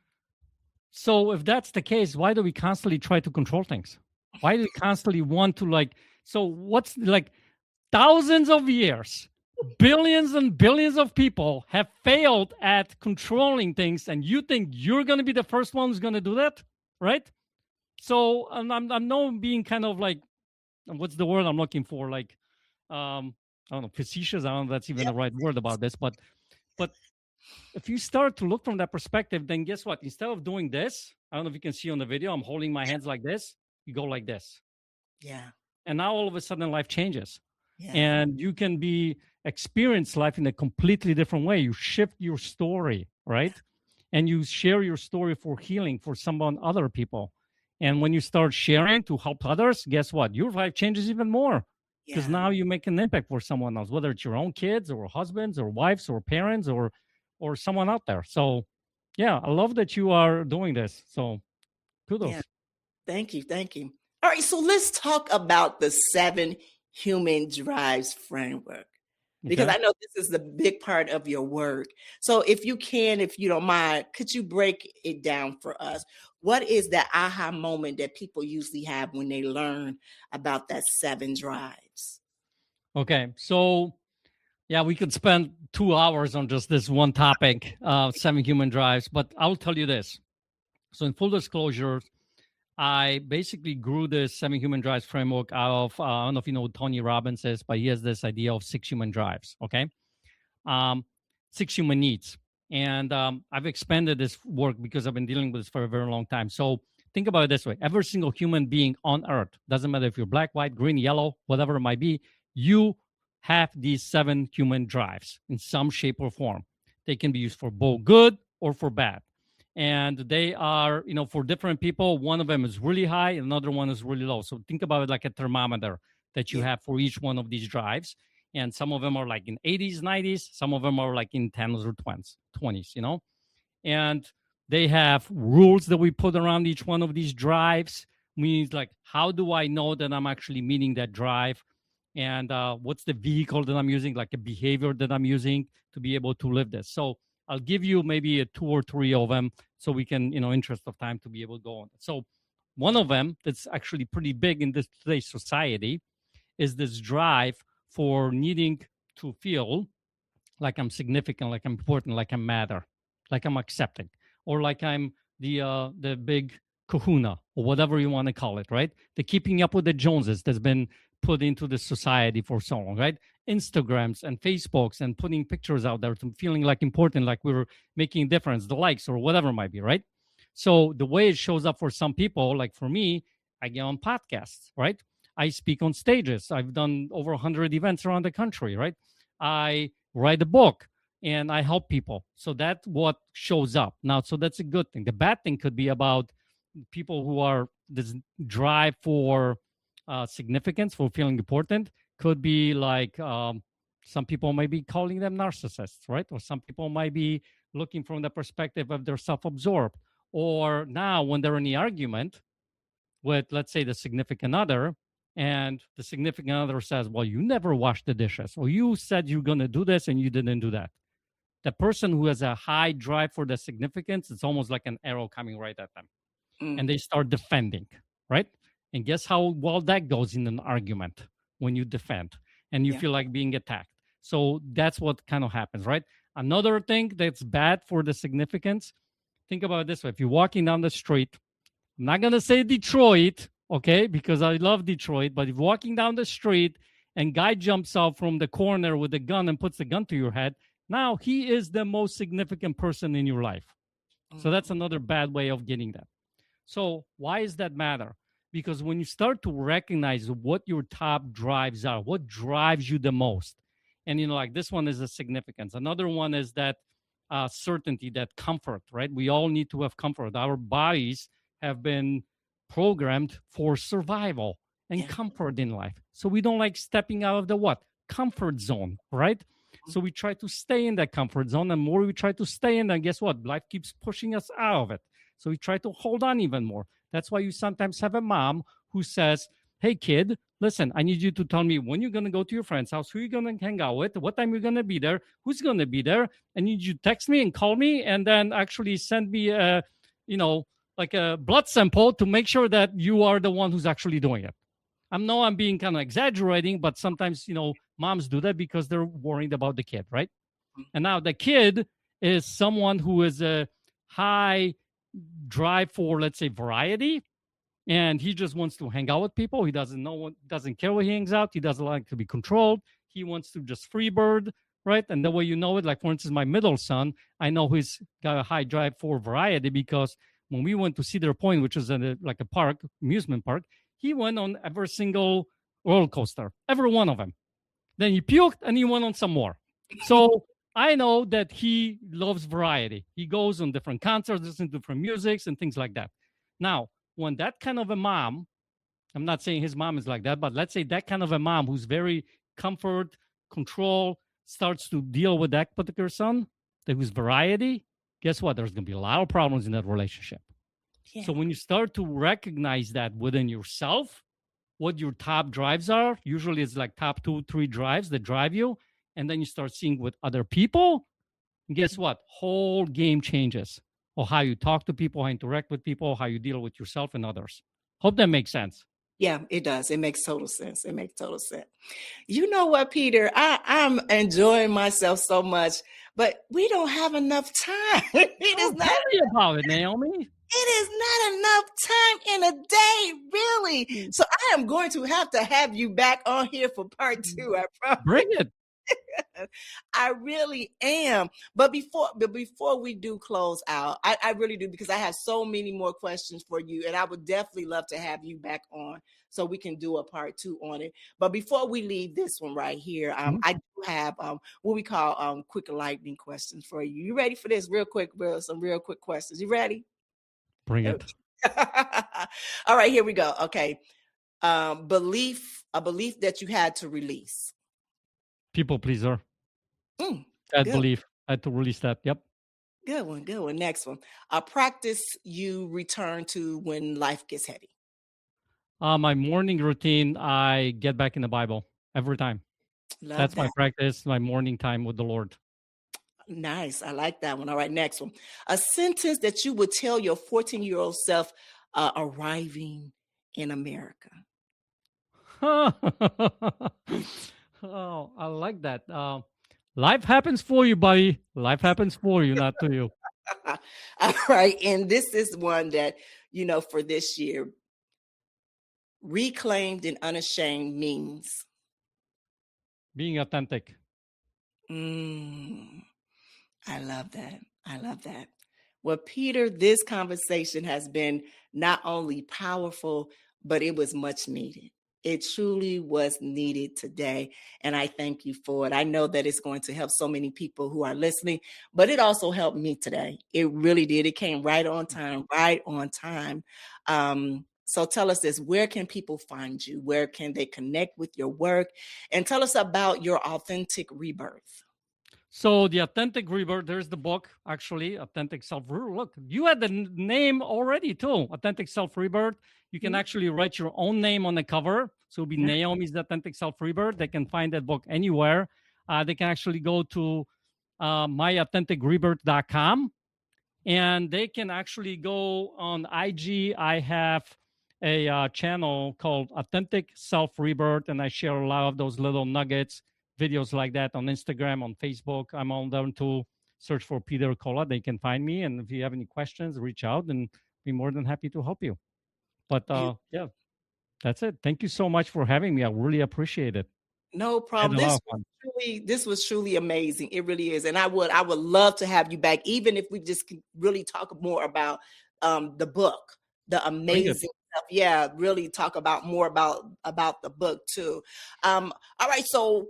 so if that's the case, why do we constantly try to control things? Why do we constantly want to so what's thousands of years, billions and billions of people have failed at controlling things, and you think you're going to be the first one who's going to do that, right? So I'm no being kind of what's the word I'm looking for? I don't know, facetious. I don't know if that's even the right word about this, but if you start to look from that perspective, then guess what? Instead of doing this, I don't know if you can see on the video, I'm holding my hands like this. You go like this. Yeah. And now all of a sudden life changes. Yeah. And you can experience life in a completely different way. You shift your story, right? And you share your story for healing for other people. And when you start sharing to help others, guess what? Your life changes even more. Because now you make an impact for someone else, whether it's your own kids or husbands or wives or parents or someone out there. So yeah, I love that you are doing this. So kudos. Yeah. Thank you. All right, so let's talk about the 7 human drives framework, because I know this is the big part of your work. So if you don't mind, could you break it down for us? What is that aha moment that people usually have when they learn about that 7 drives? Okay, so yeah, we could spend 2 hours on just this one topic, 7 human drives, but I'll tell you this. So in full disclosure, I basically grew this 7 human drives framework out of, I don't know if you know what Tony Robbins is, but he has this idea of 6 human drives, okay? 6 human needs. And I've expanded this work because I've been dealing with this for a very long time. So think about it this way. Every single human being on earth, doesn't matter if you're black, white, green, yellow, whatever it might be, you have these 7 human drives in some shape or form. They can be used for both good or for bad. And they are, for different people, one of them is really high, another one is really low. So think about it like a thermometer that you have for each one of these drives. And some of them are like in 80s, 90s. Some of them are like in 10s or 20s, And they have rules that we put around each one of these drives. Means like, how do I know that I'm actually meeting that drive? And what's the vehicle that I'm using, like a behavior that I'm using to be able to live this? So I'll give you maybe 2 or 3 of them so we can, interest of time to be able to go on. So one of them that's actually pretty big in today's society is this drive for needing to feel like I'm significant, like I'm important, like I matter, like I'm accepting, or like I'm the big kahuna or whatever you want to call it, right? The keeping up with the Joneses that's been put into the society for so long, right? Instagrams and Facebooks and putting pictures out there to feeling like important, like we're making a difference, the likes or whatever it might be, right? So the way it shows up for some people, like for me, I get on podcasts, right? I speak on stages. I've done over 100 events around the country, right? I write a book and I help people. So that's what shows up. Now, so that's a good thing. The bad thing could be about people who are this drive for significance, for feeling important, could be like some people might be calling them narcissists, right? Or some people might be looking from the perspective of they're self-absorbed. Or now when they're in the argument with, let's say, the significant other, and the significant other says, well, you never washed the dishes, or you said you're going to do this and you didn't do that. The person who has a high drive for the significance, it's almost like an arrow coming right at them. And they start defending, right? And guess how well that goes in an argument when you defend and you feel like being attacked. So that's what kind of happens, right? Another thing that's bad for the significance, think about it this way. If you're walking down the street, I'm not going to say Detroit, okay, because I love Detroit, but if you're walking down the street and guy jumps out from the corner with a gun and puts the gun to your head, now he is the most significant person in your life. So that's another bad way of getting that. So why does that matter? Because when you start to recognize what your top drives are, what drives you the most, and like this one is a significance. Another one is that certainty, that comfort, right? We all need to have comfort. Our bodies have been programmed for survival and comfort in life. So we don't like stepping out of the what? Comfort zone, right? So we try to stay in that comfort zone. And the more we try to stay in, then guess what? Life keeps pushing us out of it. So we try to hold on even more. That's why you sometimes have a mom who says, hey, kid, listen, I need you to tell me when you're going to go to your friend's house, who you're going to hang out with, what time you're going to be there, who's going to be there. I need you to text me and call me and then actually send me like a blood sample to make sure that you are the one who's actually doing it. I'm being kind of exaggerating, but sometimes, moms do that because they're worried about the kid, right? And now the kid is someone who is a high drive for, let's say, variety. And he just wants to hang out with people. He doesn't care where he hangs out. He doesn't like to be controlled. He wants to just free bird, right? And the way you know it, like for instance, my middle son, I know he's got a high drive for variety because when we went to Cedar Point, which is like a park, amusement park, he went on every single roller coaster, every one of them. Then he puked and he went on some more. So I know that he loves variety. He goes on different concerts, listens to different musics and things like that. Now, when that kind of a mom, I'm not saying his mom is like that, but let's say that kind of a mom who's very comfort, control, starts to deal with that particular son, who's variety, guess what? There's going to be a lot of problems in that relationship. Yeah. So when you start to recognize that within yourself, what your top drives are, usually it's like top 2-3 drives that drive you, and then you start seeing with other people, and guess what? Whole game changes. Or how you talk to people, how you interact with people, how you deal with yourself and others. Hope that makes sense. Yeah, it does. It makes total sense. It makes total sense. You know what, Peter? I'm enjoying myself so much, but we don't have enough time. Tell me about it, Nyomi. It is not enough time in a day, really. So I am going to have you back on here for part 2. I promise. Bring it. I really am. But before we do close out, I really do, because I have so many more questions for you, and I would definitely love to have you back on so we can do a part 2 on it. But before we leave this one right here, I do have what we call quick lightning questions for you. You ready for this? Some real quick questions. You ready? Bring it. All right, here we go. Okay. A belief that you had to release. People pleaser. That belief. I had to release that. Yep. Good one. Next one. A practice you return to when life gets heavy. My morning routine, I get back in the Bible every time. That's my practice, my morning time with the Lord. Nice. I like that one. All right, next one. A sentence that you would tell your 14-year-old self arriving in America. Oh, I like that. Life happens for you, buddy. Life happens for you, not to you. All right. And this is one that, for this year, reclaimed and unashamed means being authentic. I love that. Well, Peter, this conversation has been not only powerful, but it was much needed. It truly was needed today, and I thank you for it. I know that it's going to help so many people who are listening, but it also helped me today. It really did. It came right on time. So tell us this, where can people find you? Where can they connect with your work? And tell us about your Authentic Rebirth. So the Authentic Rebirth, there's the book, actually, Authentic Self-Rebirth. Look, you had the name already too, Authentic Self-Rebirth. You can actually write your own name on the cover. So it'll be Nyomi's The Authentic Self-Rebirth. They can find that book anywhere. They can actually go to myauthenticrebirth.com, and they can actually go on IG. I have a channel called Authentic Self-Rebirth, and I share a lot of those little nuggets, videos like that on Instagram, on Facebook. I'm on them to search for Peter Kolat. They can find me. And if you have any questions, reach out and be more than happy to help you. But yeah, that's it. Thank you so much for having me. I really appreciate it. No problem. This was truly amazing. It really is. And I would love to have you back, even if we just can really talk more about the book, the amazing stuff. Yeah, really talk about more about the book too. All right. So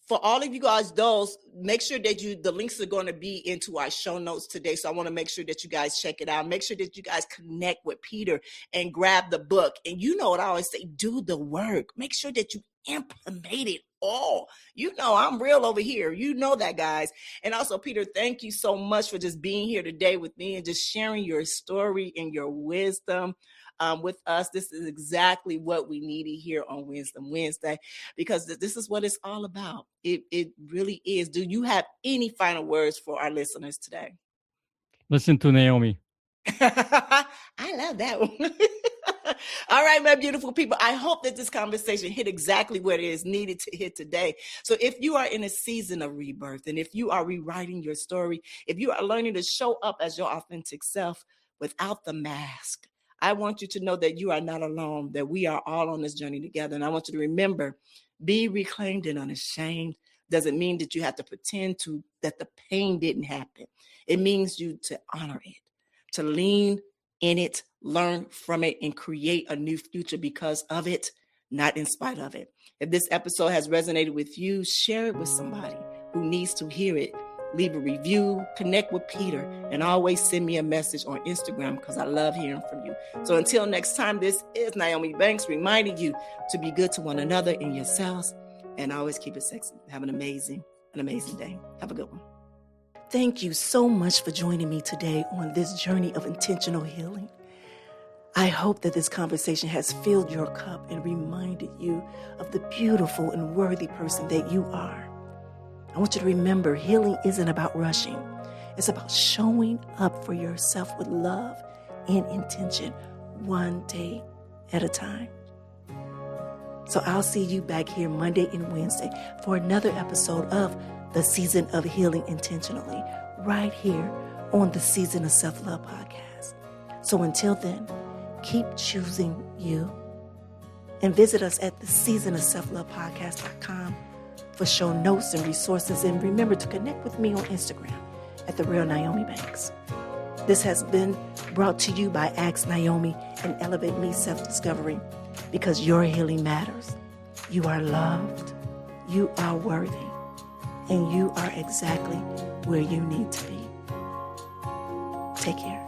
for all of you guys, those, make sure that the links are going to be into our show notes today. So I want to make sure that you guys check it out. Make sure that you guys connect with Peter and grab the book. And you know what I always say, do the work. Make sure that you implement it all. You know, I'm real over here. You know that, guys. And also, Peter, thank you so much for just being here today with me and just sharing your story and your wisdom with us. This is exactly what we needed here on Wisdom Wednesday, because this is what it's all about. It really is. Do you have any final words for our listeners today? Listen to Nyomi. I love that one. All right, my beautiful people. I hope that this conversation hit exactly what it is needed to hit today. So if you are in a season of rebirth, and if you are rewriting your story, if you are learning to show up as your authentic self without the mask, I want you to know that you are not alone, that we are all on this journey together. And I want you to remember, be reclaimed and unashamed doesn't mean that you have to pretend that the pain didn't happen. It means you to honor it, to lean in it, learn from it, and create a new future because of it, not in spite of it. If this episode has resonated with you, share it with somebody who needs to hear it. Leave a review, connect with Peter, and always send me a message on Instagram because I love hearing from you. So until next time, this is Nyomi Banks reminding you to be good to one another and yourselves, and always keep it sexy. Have an amazing day. Have a good one. Thank you so much for joining me today on this journey of intentional healing. I hope that this conversation has filled your cup and reminded you of the beautiful and worthy person that you are. I want you to remember, healing isn't about rushing. It's about showing up for yourself with love and intention, one day at a time. So I'll see you back here Monday and Wednesday for another episode of the Season of Healing Intentionally, right here on the Season of Self-Love podcast. So until then, keep choosing you. And visit us at the seasonofselflovepodcast.com for show notes and resources. And remember to connect with me on Instagram at The Real Nyomi Banks. This has been brought to you by Ask Nyomi and Elevate Me Self-Discovery, because your healing matters. You are loved, you are worthy, and you are exactly where you need to be. Take care.